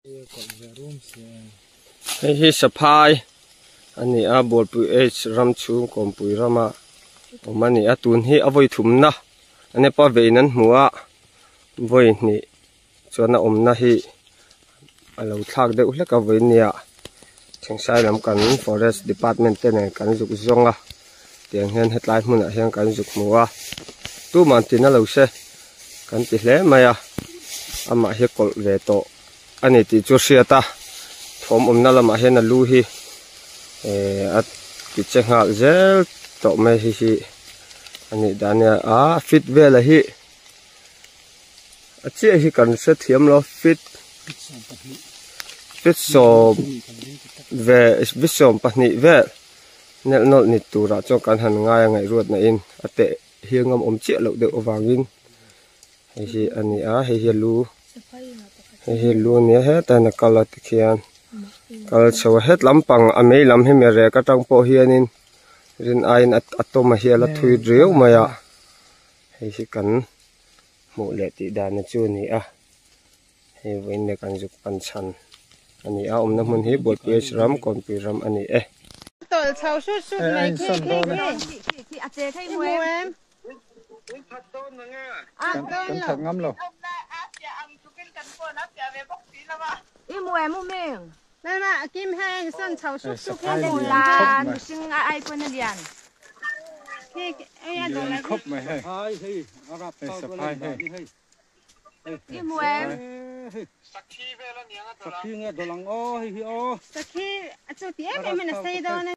hi saphai ani a bol pu h ram chung kom pui rama omani atun hi avoi thumna ane pa veinan hmuwa voi ni chona omna hi alo thak de ulaka voinia thingsai lam kan forest department te ne kan juk zonga tiang hen hetlai hmuna hian kan juk hmuwa tu man tin alo se kan ti hle maya ama hi kol ve to ani ti chu hriata thom omna lama hian a lu hi at ti chenga zel to me hi ani dania a fit vela hi a che hi kan se thiam lo fit so ve visom pahni ve nel nol ni tura cho kan han ngai ngai ruat na in ate hiangam om che lo de owangin hi ani a hi lu ni he ta na kala tikhian kal so het lampang amei lam he mere ka tang po hianin rin ain atoma hiala thui reu maya hi kan mu le ti dan chu ni a he vein ne kan juk pan chan ani a omna mun hi bot pes ram kon pi ram ani tol chau su su nei ki a che khai muem kan thang ngam lo i muem mu mengนั่นน่ะกิมแห้งส้นเฉาสุกๆแค่โบราณซึ่งไอ้คนนั้นยันที่ไอ้ยันโดนอะไรครบมั้ยเฮ้ยเฮ้ยอารับเข้าตัวเลยเฮ้ยอีมวยสักทีเวลาเนียงอ่ะสักทีเงี้ยตัวหลังโอ้เฮ้ยโอ้สักทีจุดที่ไอ้มันใส่ดอน